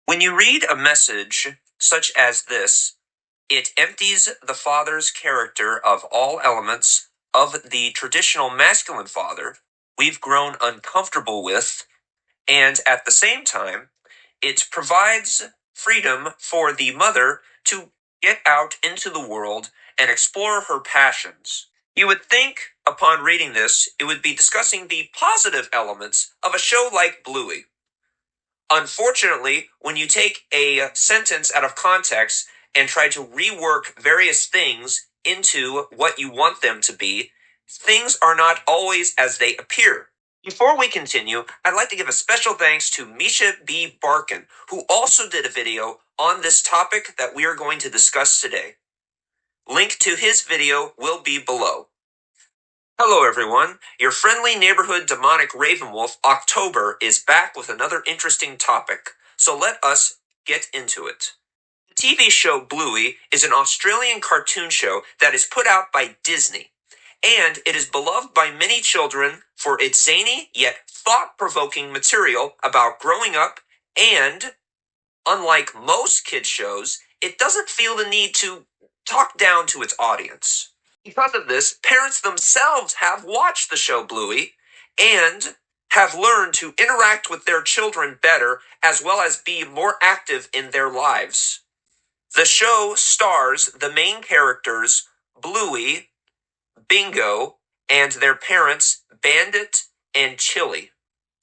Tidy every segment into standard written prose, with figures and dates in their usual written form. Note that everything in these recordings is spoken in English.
When you read a message such as this, it empties the father's character of all elements of the traditional masculine father we've grown uncomfortable with, and at the same time, it provides freedom for the mother to get out into the world and explore her passions. You would think, upon reading this, it would be discussing the positive elements of a show like Bluey. Unfortunately, when you take a sentence out of context and try to rework various things into what you want them to be, things are not always as they appear. Before we continue, I'd like to give a special thanks to Misha B. Barkin, who also did a video on this topic that we are going to discuss today. Link to his video will be below. Hello everyone, your friendly neighborhood demonic Ravenwolf October is back with another interesting topic, so let us get into it. The TV show Bluey is an Australian cartoon show that is put out by Disney, and it is beloved by many children for its zany yet thought-provoking material about growing up, and, unlike most kids' shows, it doesn't feel the need to talk down to its audience. Because of this, parents themselves have watched the show Bluey and have learned to interact with their children better as well as be more active in their lives. The show stars the main characters Bluey, Bingo, and their parents Bandit and Chili.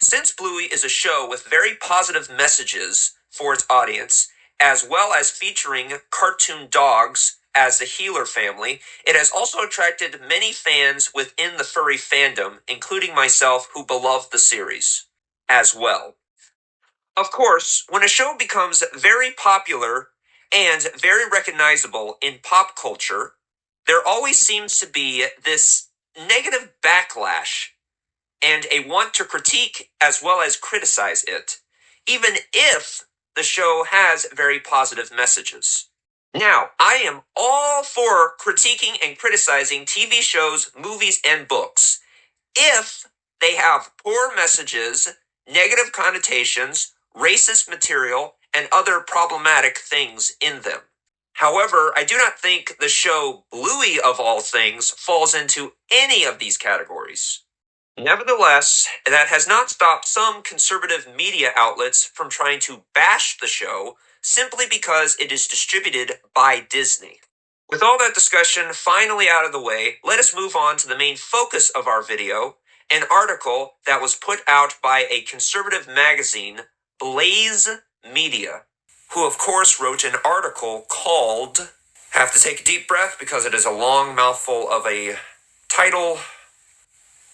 Since Bluey is a show with very positive messages for its audience, as well as featuring cartoon dogs as the Healer family, it has also attracted many fans within the furry fandom, including myself, who beloved the series as well. Of course, when a show becomes very popular and very recognizable in pop culture, there always seems to be this negative backlash and a want to critique as well as criticize it, even if the show has very positive messages. Now, I am all for critiquing and criticizing TV shows, movies, and books if they have poor messages, negative connotations, racist material, and other problematic things in them. However, I do not think the show Bluey, of all things, falls into any of these categories. Nevertheless, that has not stopped some conservative media outlets from trying to bash the show simply because it is distributed by Disney. With all that discussion finally out of the way, let us move on to the main focus of our video, an article that was put out by a conservative magazine, Blaze Media, who of course wrote an article called, have to take a deep breath because it is a long mouthful of a title,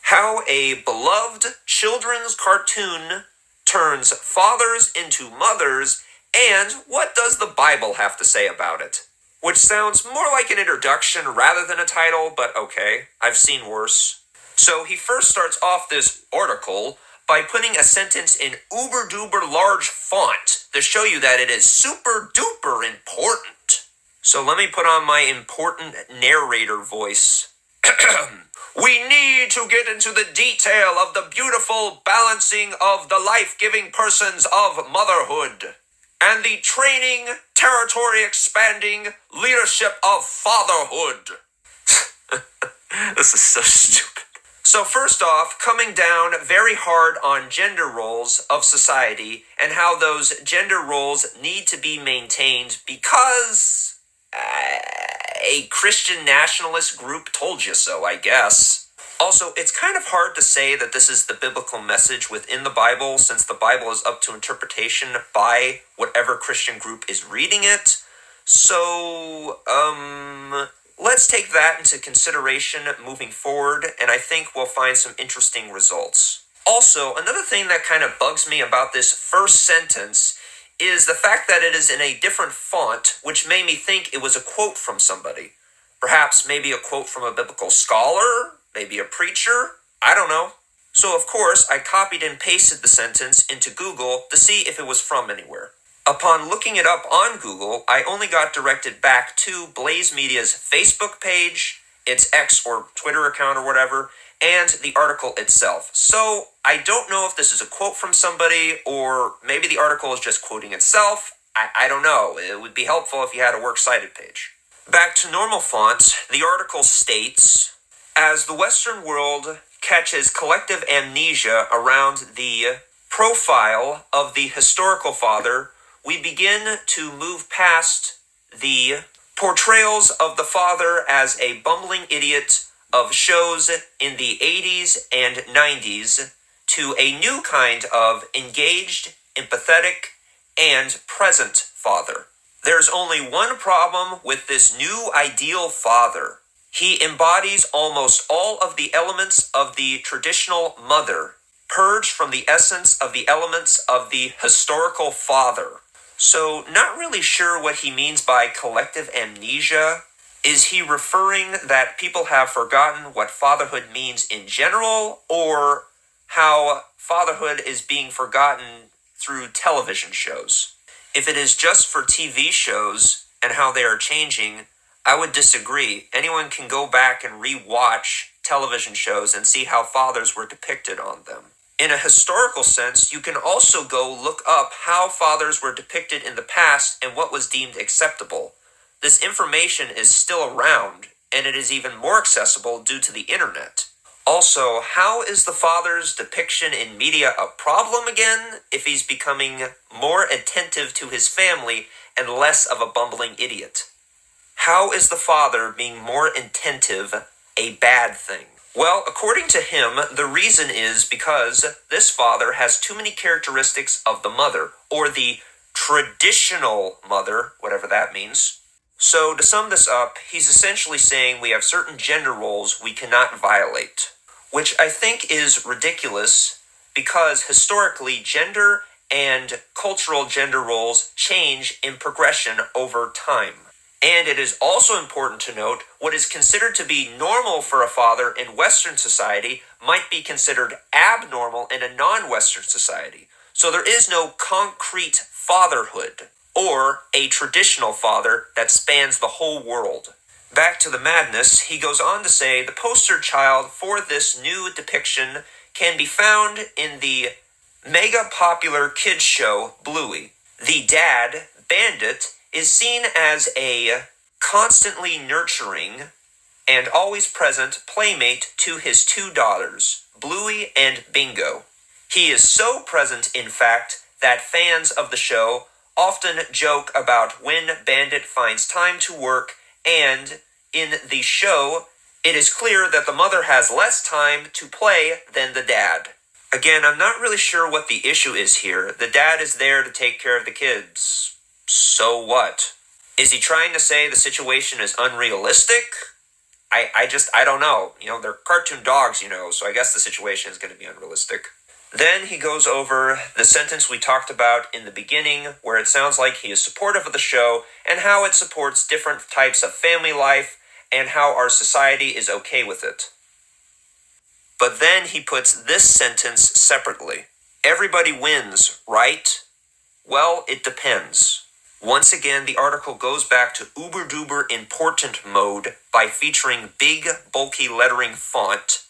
How a Beloved Children's Cartoon Turns Fathers into Mothers, and What Does the Bible Have to Say About It? Which sounds more like an introduction rather than a title, but okay, I've seen worse. So he first starts off this article by putting a sentence in uber-duper large font to show you that it is super-duper important. So let me put on my important narrator voice. We need to get into the detail of the beautiful balancing of the life-giving persons of motherhood and the training, territory-expanding leadership of fatherhood. This is so stupid. So first off, coming down very hard on gender roles of society and how those gender roles need to be maintained because a Christian nationalist group told you so, I guess. Also, it's kind of hard to say that this is the biblical message within the Bible, since the Bible is up to interpretation by whatever Christian group is reading it. So, let's take that into consideration moving forward, and I think we'll find some interesting results. Also, another thing that kind of bugs me about this first sentence is the fact that it is in a different font, which made me think it was a quote from somebody. Perhaps maybe a quote from a biblical scholar, maybe a preacher, I don't know. So of course, I copied and pasted the sentence into Google to see if it was from anywhere. Upon looking it up on Google, I only got directed back to Blaze Media's Facebook page, its X or Twitter account or whatever, and the article itself. So I don't know if this is a quote from somebody, or maybe the article is just quoting itself. I don't know. It would be helpful if you had a works cited page. Back to normal font, the article states, as the Western world catches collective amnesia around the profile of the historical father, we begin to move past the portrayals of the father as a bumbling idiot of shows in the 80s and 90s to a new kind of engaged, empathetic, and present father. There's only one problem with this new ideal father. He embodies almost all of the elements of the traditional mother, purged from the essence of the elements of the historical father. So, not really sure what he means by collective amnesia. Is he referring that people have forgotten what fatherhood means in general, or how fatherhood is being forgotten through television shows? If it is just for TV shows and how they are changing, I would disagree. Anyone can go back and re-watch television shows and see how fathers were depicted on them. In a historical sense, you can also go look up how fathers were depicted in the past and what was deemed acceptable. This information is still around, and it is even more accessible due to the internet. Also, how is the father's depiction in media a problem again if he's becoming more attentive to his family and less of a bumbling idiot? How is the father being more attentive a bad thing? Well, according to him, the reason is because this father has too many characteristics of the mother, or the traditional mother, whatever that means. So, to sum this up, he's essentially saying we have certain gender roles we cannot violate, which I think is ridiculous because historically gender and cultural gender roles change in progression over time. And it is also important to note what is considered to be normal for a father in Western society might be considered abnormal in a non-Western society. So there is no concrete fatherhood or a traditional father that spans the whole world. Back to the madness, he goes on to say the poster child for this new depiction can be found in the mega popular kids show Bluey. The dad, Bandit, is seen as a constantly nurturing and always present playmate to his two daughters, Bluey and Bingo. He is so present, in fact, that fans of the show often joke about when Bandit finds time to work, and in the show, it is clear that the mother has less time to play than the dad. Again, I'm not really sure what the issue is here. The dad is there to take care of the kids. So what? Is he trying to say the situation is unrealistic? I don't know. They're cartoon dogs, so I guess the situation is going to be unrealistic. Then he goes over the sentence we talked about in the beginning, where it sounds like he is supportive of the show and how it supports different types of family life and how our society is okay with it. But then he puts this sentence separately. Everybody wins, right? Well, it depends. Once again, the article goes back to uber-duper important mode by featuring big, bulky lettering font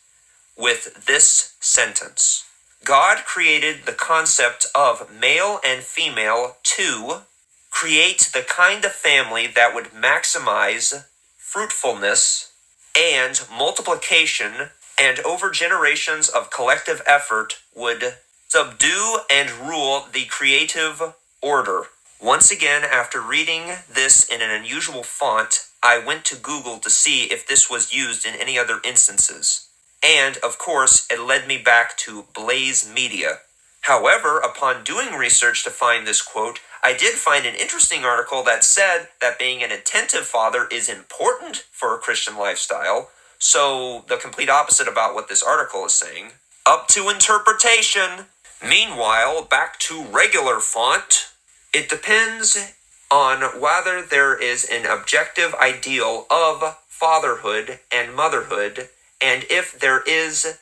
with this sentence. God created the concept of male and female to create the kind of family that would maximize fruitfulness and multiplication, and over generations of collective effort would subdue and rule the creative order. Once again, after reading this in an unusual font, I went to Google to see if this was used in any other instances. And, of course, it led me back to Blaze Media. However, upon doing research to find this quote, I did find an interesting article that said that being an attentive father is important for a Christian lifestyle, so the complete opposite about what this article is saying. Up to interpretation. Meanwhile, back to regular font. It depends on whether there is an objective ideal of fatherhood and motherhood, and if there is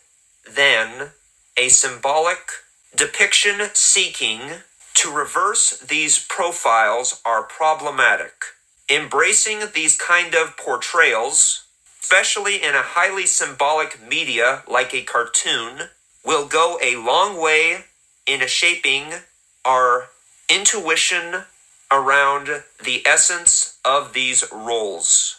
then a symbolic depiction seeking to reverse these profiles are problematic. Embracing these kind of portrayals especially in a highly symbolic media like a cartoon, will go a long way in shaping our intuition around the essence of these roles.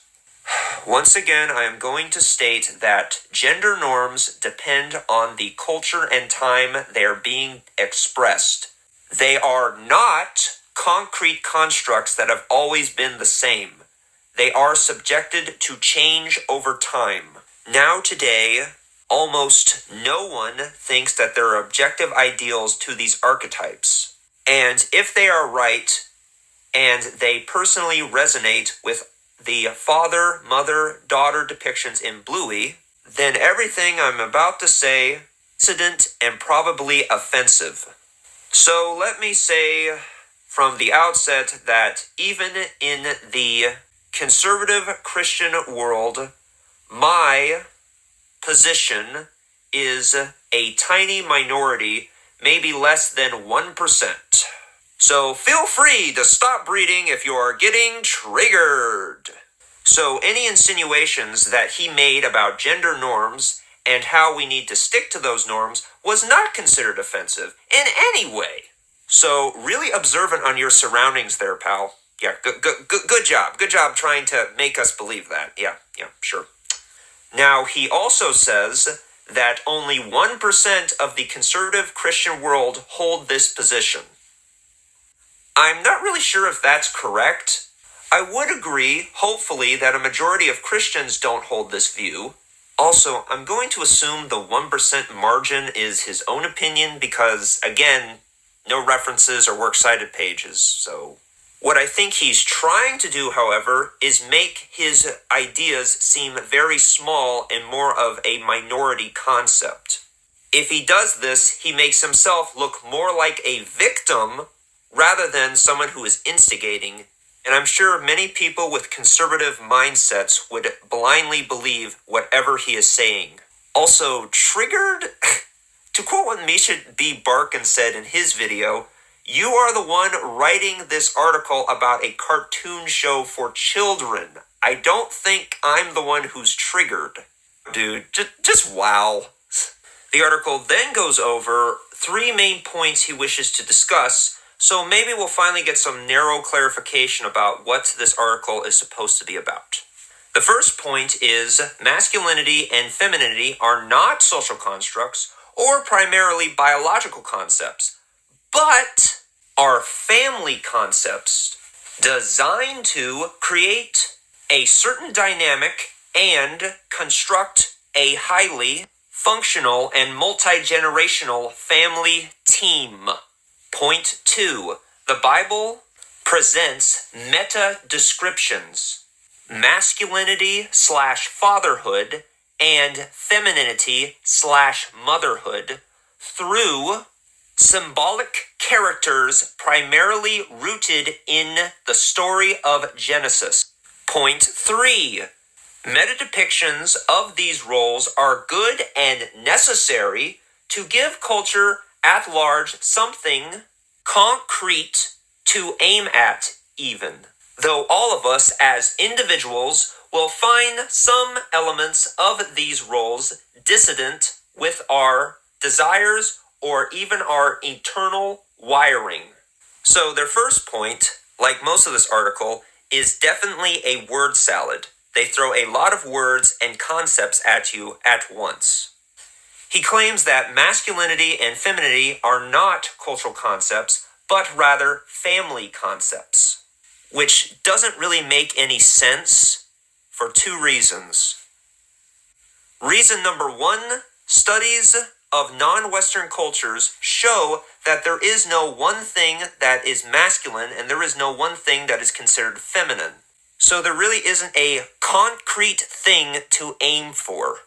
Once again, I am going to state that gender norms depend on the culture and time they are being expressed. They are not concrete constructs that have always been the same. They are subjected to change over time. Now today, almost no one thinks that there are objective ideals to these archetypes. And if they are right, and they personally resonate with the father, mother, daughter depictions in Bluey, then everything I'm about to say is incident and probably offensive. So let me say from the outset that even in the conservative Christian world, my position is a tiny minority, maybe less than 1%. So feel free to stop breeding if you are getting triggered. So any insinuations that he made about gender norms and how we need to stick to those norms was not considered offensive in any way. So really observant on your surroundings there, pal. Yeah, good job. Good job trying to make us believe that. Yeah, sure. Now, he also says that only 1% of the conservative Christian world hold this position. I'm not really sure if that's correct. I would agree, hopefully, that a majority of Christians don't hold this view. Also, I'm going to assume the 1% margin is his own opinion because, again, no references or works cited pages, so... What I think he's trying to do, however, is make his ideas seem very small and more of a minority concept. If he does this, he makes himself look more like a victim rather than someone who is instigating, and I'm sure many people with conservative mindsets would blindly believe whatever he is saying. Also, triggered? To quote what Misha B. Barkin said in his video, "You are the one writing this article about a cartoon show for children. I don't think I'm the one who's triggered." Dude, just wow. The article then goes over 3 main points he wishes to discuss, so maybe we'll finally get some narrow clarification about what this article is supposed to be about. The first point is masculinity and femininity are not social constructs or primarily biological concepts, but are family concepts designed to create a certain dynamic and construct a highly functional and multi-generational family team. Point 2. The Bible presents meta-descriptions, masculinity/fatherhood and femininity/motherhood through symbolic characters primarily rooted in the story of Genesis. Point 3. Meta-depictions of these roles are good and necessary to give culture at large something concrete to aim at even, though all of us as individuals will find some elements of these roles dissonant with our desires or even our internal wiring. So their first point, like most of this article, is definitely a word salad. They throw a lot of words and concepts at you at once. He claims that masculinity and femininity are not cultural concepts, but rather family concepts, which doesn't really make any sense for 2 reasons. Reason number 1, studies of non-Western cultures show that there is no one thing that is masculine and there is no one thing that is considered feminine. So there really isn't a concrete thing to aim for.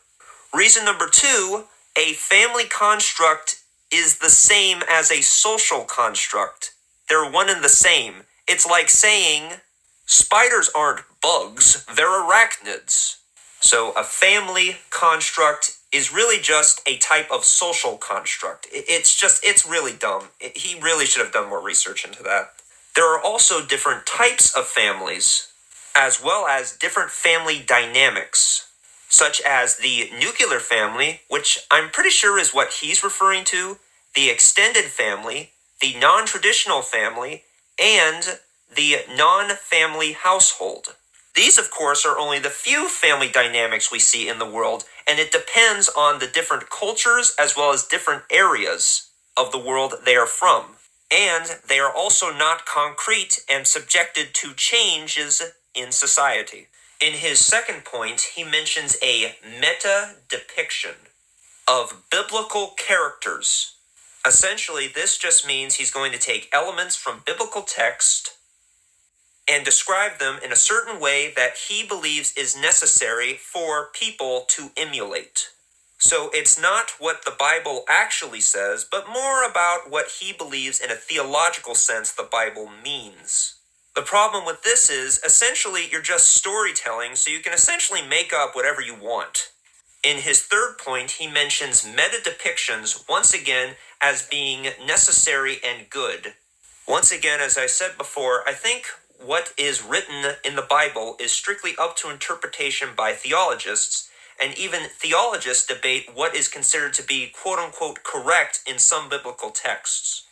Reason number 2, a family construct is the same as a social construct. They're one and the same. It's like saying spiders aren't bugs, they're arachnids. So a family construct is really just a type of social construct. It's really dumb. He really should have done more research into that. There are also different types of families, as well as different family dynamics. such as the nuclear family, which I'm pretty sure is what he's referring to, the extended family, the non-traditional family, and the non-family household. These, of course, are only the few family dynamics we see in the world, and it depends on the different cultures as well as different areas of the world they are from. And they are also not concrete and subjected to changes in society. In his second point, he mentions a meta-depiction of biblical characters. Essentially, this just means he's going to take elements from biblical text and describe them in a certain way that he believes is necessary for people to emulate. So it's not what the Bible actually says, but more about what he believes in a theological sense the Bible means. The problem with this is, essentially, you're just storytelling, so you can essentially make up whatever you want. In his third point, he mentions meta-depictions once again as being necessary and good. Once again, as I said before, I think what is written in the Bible is strictly up to interpretation by theologists, and even theologists debate what is considered to be quote-unquote correct in some biblical texts.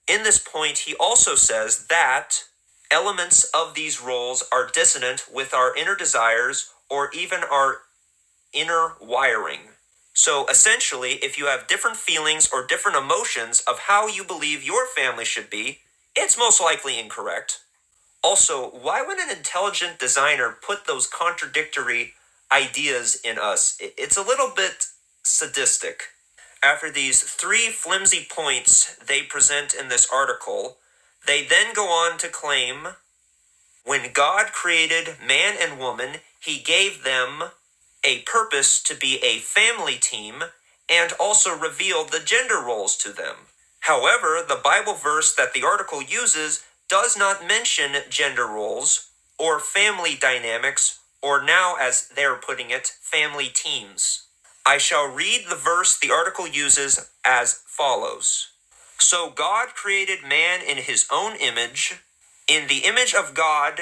In this point, he also says that elements of these roles are dissonant with our inner desires or even our inner wiring. So essentially, if you have different feelings or different emotions of how you believe your family should be, it's most likely incorrect. Also, why would an intelligent designer put those contradictory ideas in us? It's a little bit sadistic. After these three flimsy points they present in this article, they then go on to claim, when God created man and woman, he gave them a purpose to be a family team and also revealed the gender roles to them. However, the Bible verse that the article uses does not mention gender roles or family dynamics, or now, as they're putting it, family teams. I shall read the verse the article uses as follows. So God created man in his own image. In the image of God,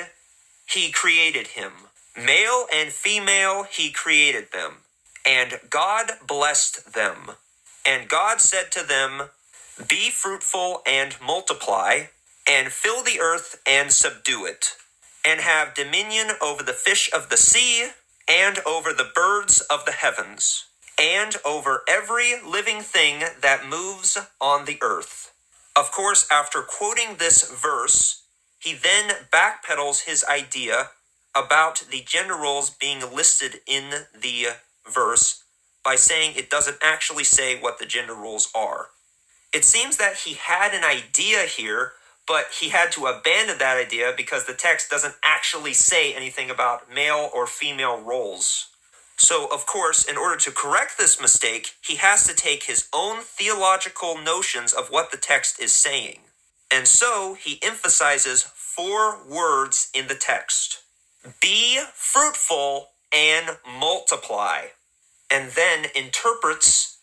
he created him. Male and female, he created them. And God blessed them. And God said to them, be fruitful and multiply, and fill the earth and subdue it, and have dominion over the fish of the sea, and over the birds of the heavens, and over every living thing that moves on the earth. Of course, after quoting this verse, he then backpedals his idea about the gender roles being listed in the verse by saying it doesn't actually say what the gender roles are. It seems that he had an idea here, but he had to abandon that idea because the text doesn't actually say anything about male or female roles. So, of course, in order to correct this mistake, he has to take his own theological notions of what the text is saying. And so, he emphasizes 4 words in the text. Be fruitful and multiply. And then interprets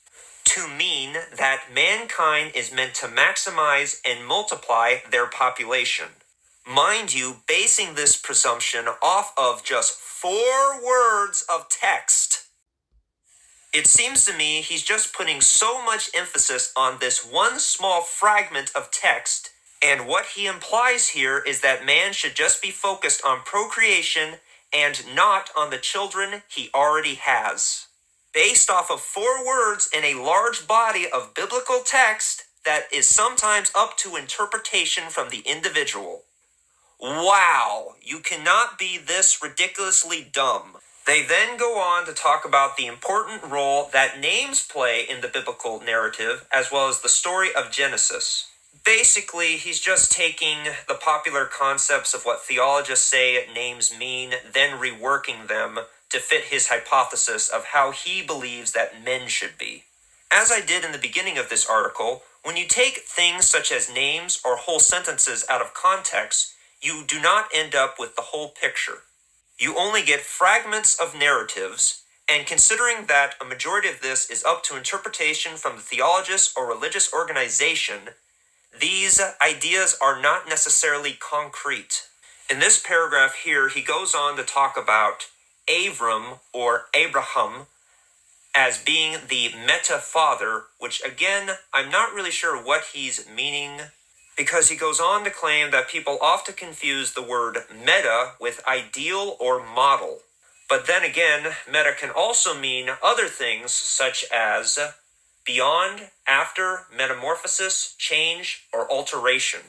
to mean that mankind is meant to maximize and multiply their population. Mind you, basing this presumption off of just 4 words of text. It seems to me he's just putting so much emphasis on this one small fragment of text, and what he implies here is that man should just be focused on procreation and not on the children he already has. Based off of 4 words in a large body of biblical text that is sometimes up to interpretation from the individual. Wow, you cannot be this ridiculously dumb. They then go on to talk about the important role that names play in the biblical narrative, as well as the story of Genesis. Basically, he's just taking the popular concepts of what theologists say names mean, then reworking them to fit his hypothesis of how he believes that men should be. As I did in the beginning of this article, when you take things such as names or whole sentences out of context, you do not end up with the whole picture. You only get fragments of narratives, and considering that a majority of this is up to interpretation from the theologist or religious organization, these ideas are not necessarily concrete. In this paragraph here, he goes on to talk about Avram or Abraham as being the meta-father, which again, I'm not really sure what he's meaning, because he goes on to claim that people often confuse the word meta with ideal or model. But then again, meta can also mean other things such as beyond, after, metamorphosis, change, or alteration.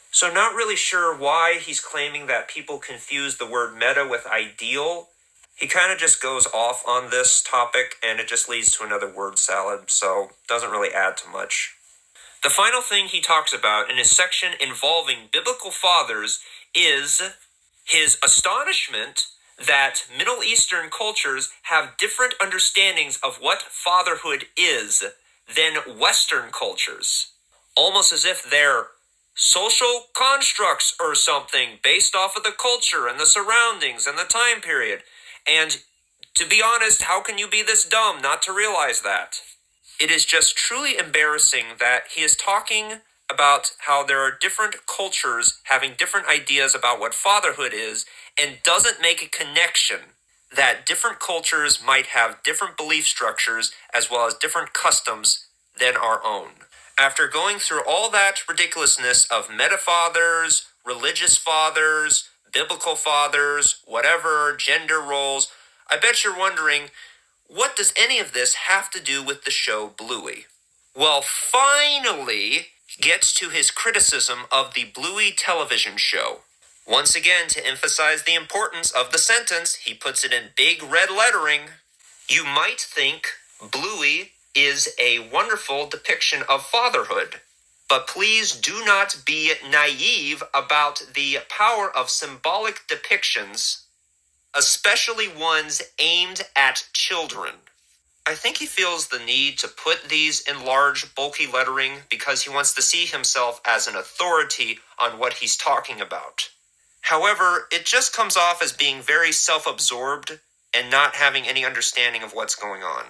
So not really sure why he's claiming that people confuse the word meta with ideal. He kind of just goes off on this topic and it just leads to another word salad, so doesn't really add to much. The final thing he talks about in his section involving biblical fathers is his astonishment that Middle Eastern cultures have different understandings of what fatherhood is than Western cultures. Almost as if they're social constructs or something based off of the culture and the surroundings and the time period. And to be honest, how can you be this dumb not to realize that? It is just truly embarrassing that he is talking about how there are different cultures having different ideas about what fatherhood is and doesn't make a connection that different cultures might have different belief structures as well as different customs than our own. After going through all that ridiculousness of meta-fathers, religious fathers, biblical fathers, whatever, gender roles, I bet you're wondering, what does any of this have to do with the show Bluey? Well, finally gets to his criticism of the Bluey television show. Once again, to emphasize the importance of the sentence, he puts it in big red lettering. You might think Bluey is a wonderful depiction of fatherhood, but please do not be naive about the power of symbolic depictions, especially ones aimed at children. I think he feels the need to put these in large, bulky lettering because he wants to see himself as an authority on what he's talking about. However, it just comes off as being very self-absorbed and not having any understanding of what's going on.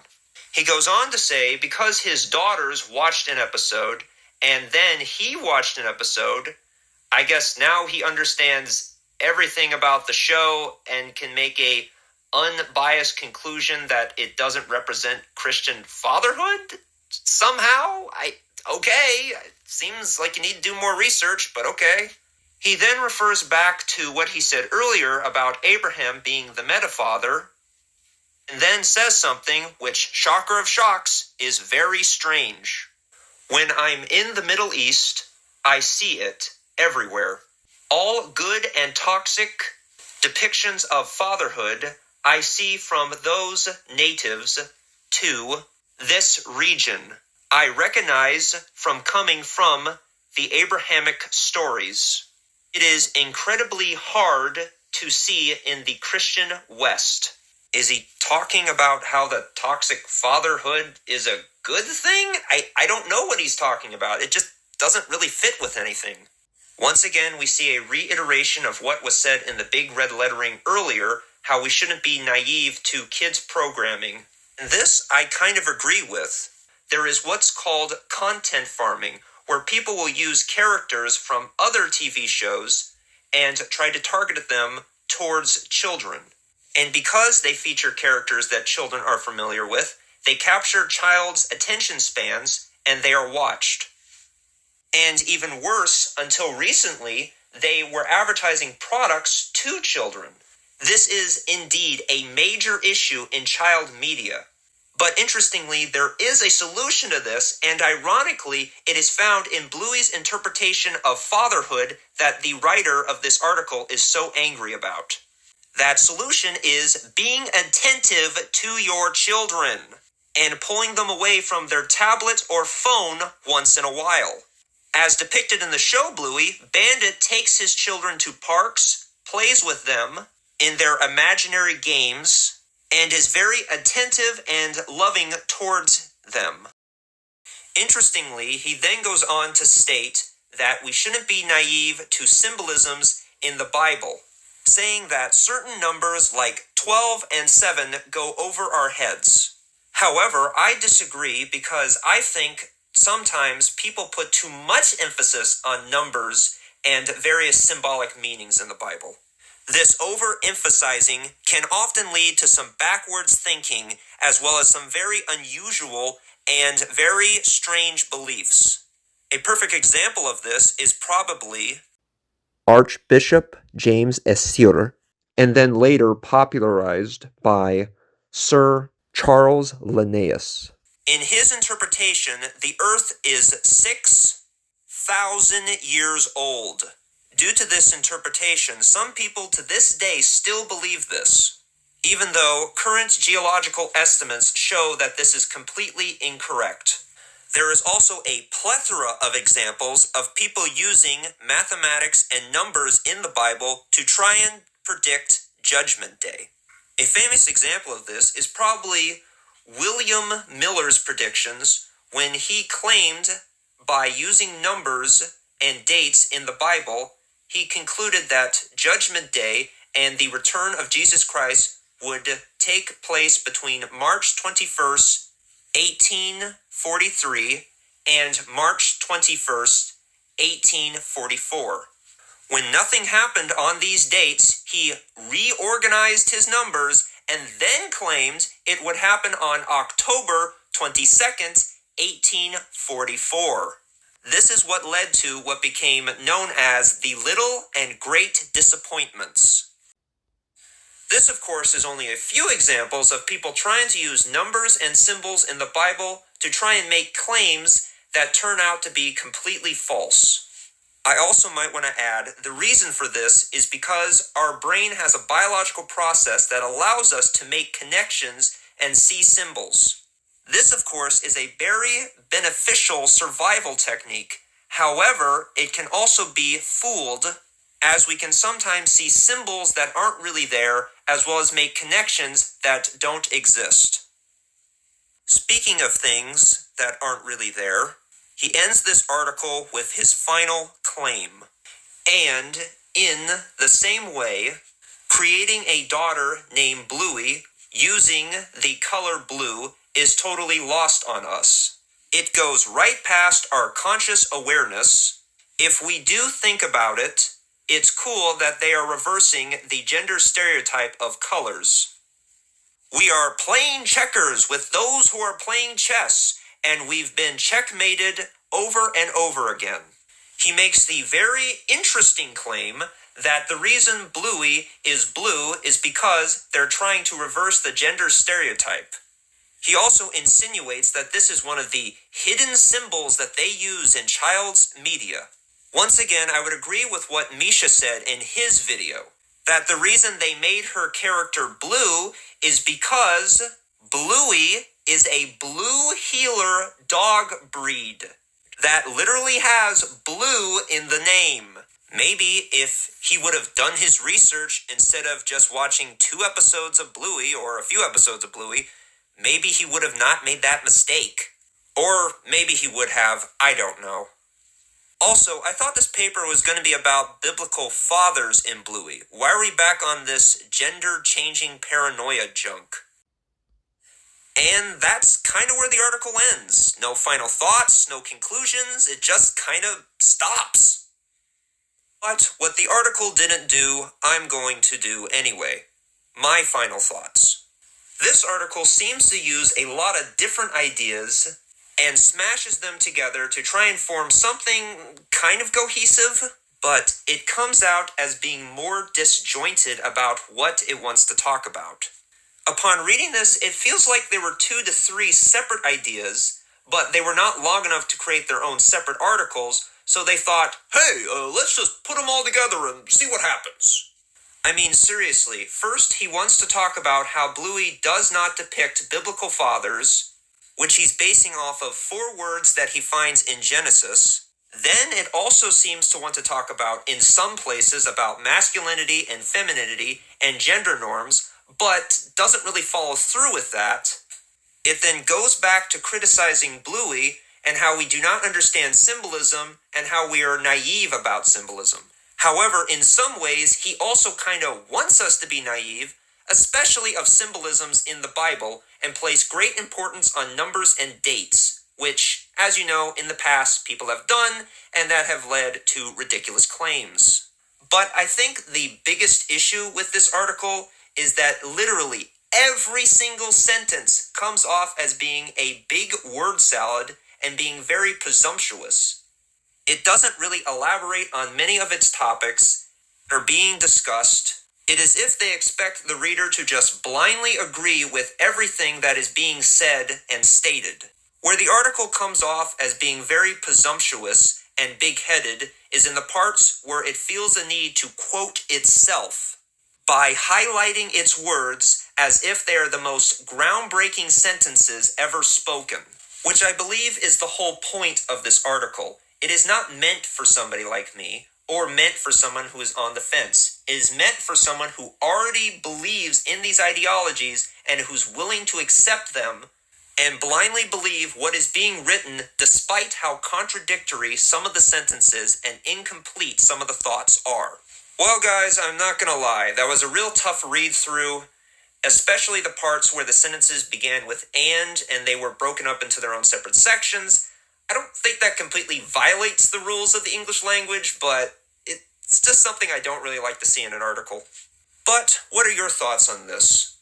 He goes on to say because his daughters watched an episode and then he watched an episode, I guess now he understands everything about the show and can make a unbiased conclusion that it doesn't represent Christian fatherhood somehow. Okay, seems like you need to do more research, but okay. He then refers back to what he said earlier about Abraham being the metafather, and then says something which, shocker of shocks, is very strange. When I'm in the Middle East, I see it everywhere. All good and toxic depictions of fatherhood I see from those natives to this region. I recognize from coming from the Abrahamic stories. It is incredibly hard to see in the Christian West. Is he talking about how the toxic fatherhood is a good thing? I don't know what he's talking about. It just doesn't really fit with anything. Once again, we see a reiteration of what was said in the big red lettering earlier, how we shouldn't be naive to kids programming. And this I kind of agree with. There is what's called content farming, where people will use characters from other TV shows and try to target them towards children. And because they feature characters that children are familiar with, they capture child's attention spans and they are watched. And even worse, until recently, they were advertising products to children. This is indeed a major issue in child media. But interestingly, there is a solution to this, and ironically, it is found in Bluey's interpretation of fatherhood that the writer of this article is so angry about. That solution is being attentive to your children and pulling them away from their tablet or phone once in a while. As depicted in the show Bluey, Bandit takes his children to parks, plays with them in their imaginary games, and is very attentive and loving towards them. Interestingly, he then goes on to state that we shouldn't be naive to symbolisms in the Bible, saying that certain numbers like 12 and 7 go over our heads. However, I disagree because I think sometimes people put too much emphasis on numbers and various symbolic meanings in the Bible. This overemphasizing can often lead to some backwards thinking as well as some very unusual and very strange beliefs. A perfect example of this is probably Archbishop James Essir, and then later popularized by Sir Charles Linnaeus. In his interpretation, the Earth is 6,000 years old. Due to this interpretation, some people to this day still believe this, even though current geological estimates show that this is completely incorrect. There is also a plethora of examples of people using mathematics and numbers in the Bible to try and predict Judgment Day. A famous example of this is probably William Miller's predictions when he claimed by using numbers and dates in the Bible, he concluded that Judgment Day and the return of Jesus Christ would take place between March 21st, 1843 and March 21st, 1844. When nothing happened on these dates, he reorganized his numbers and then claimed it would happen on October 22nd, 1844. This is what led to what became known as the Little and Great Disappointments. This, of course, is only a few examples of people trying to use numbers and symbols in the Bible to try and make claims that turn out to be completely false. I also might want to add, the reason for this is because our brain has a biological process that allows us to make connections and see symbols. This, of course, is a very beneficial survival technique. However, it can also be fooled, as we can sometimes see symbols that aren't really there, as well as make connections that don't exist. Speaking of things that aren't really there, he ends this article with his final claim. And in the same way, creating a daughter named Bluey using the color blue is totally lost on us. It goes right past our conscious awareness. If we do think about it, it's cool that they are reversing the gender stereotype of colors. We are playing checkers with those who are playing chess, and we've been checkmated over and over again. He makes the very interesting claim that the reason Bluey is blue is because they're trying to reverse the gender stereotype. He also insinuates that this is one of the hidden symbols that they use in child's media. Once again, I would agree with what Misha said in his video, that the reason they made her character blue is because Bluey is a blue heeler dog breed that literally has blue in the name. Maybe if he would have done his research instead of just watching 2 episodes of Bluey or a few episodes of Bluey, maybe he would have not made that mistake. Or maybe he would have, I don't know. Also, I thought this paper was going to be about biblical fathers in Bluey. Why are we back on this gender-changing paranoia junk? And that's kind of where the article ends. No final thoughts, no conclusions, it just kind of stops. But what the article didn't do, I'm going to do anyway. My final thoughts. This article seems to use a lot of different ideas and smashes them together to try and form something kind of cohesive, but it comes out as being more disjointed about what it wants to talk about. Upon reading this, it feels like there were 2 to 3 separate ideas, but they were not long enough to create their own separate articles, so they thought, hey, let's just put them all together and see what happens. I mean, seriously, first he wants to talk about how Bluey does not depict biblical fathers, which he's basing off of 4 words that he finds in Genesis. Then it also seems to want to talk about, in some places, about masculinity and femininity and gender norms, but doesn't really follow through with that. It then goes back to criticizing Bluey and how we do not understand symbolism and how we are naive about symbolism. However, in some ways, he also kind of wants us to be naive, especially of symbolisms in the Bible, and place great importance on numbers and dates, which, as you know, in the past people have done, and that have led to ridiculous claims. But I think the biggest issue with this article is that literally every single sentence comes off as being a big word salad and being very presumptuous. It doesn't really elaborate on many of its topics that are being discussed. It is as if they expect the reader to just blindly agree with everything that is being said and stated. Where the article comes off as being very presumptuous and big-headed is in the parts where it feels a need to quote itself by highlighting its words as if they are the most groundbreaking sentences ever spoken, which I believe is the whole point of this article. It is not meant for somebody like me, or meant for someone who is on the fence. It is meant for someone who already believes in these ideologies and who's willing to accept them and blindly believe what is being written despite how contradictory some of the sentences and incomplete some of the thoughts are. Well, guys, I'm not gonna lie, that was a real tough read through, especially the parts where the sentences began with and they were broken up into their own separate sections. I don't think that completely violates the rules of the English language, but it's just something I don't really like to see in an article. But what are your thoughts on this?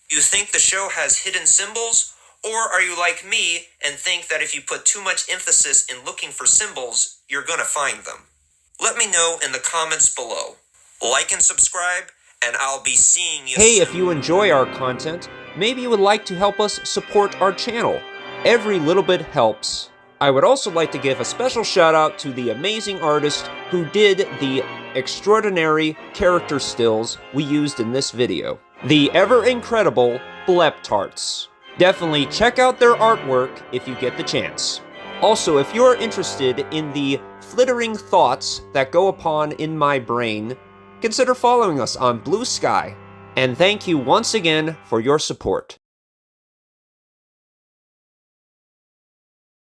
Do you think the show has hidden symbols, or are you like me and think that if you put too much emphasis in looking for symbols, you're gonna find them? Let me know in the comments below. Like and subscribe, and I'll be seeing you soon. Hey, if you enjoy our content, maybe you would like to help us support our channel. Every little bit helps. I would also like to give a special shout out to the amazing artist who did the extraordinary character stills we used in this video. The ever incredible Bleptarts. Definitely check out their artwork if you get the chance. Also, if you're interested in the flittering thoughts that go upon in my brain, consider following us on Blue Sky. And thank you once again for your support.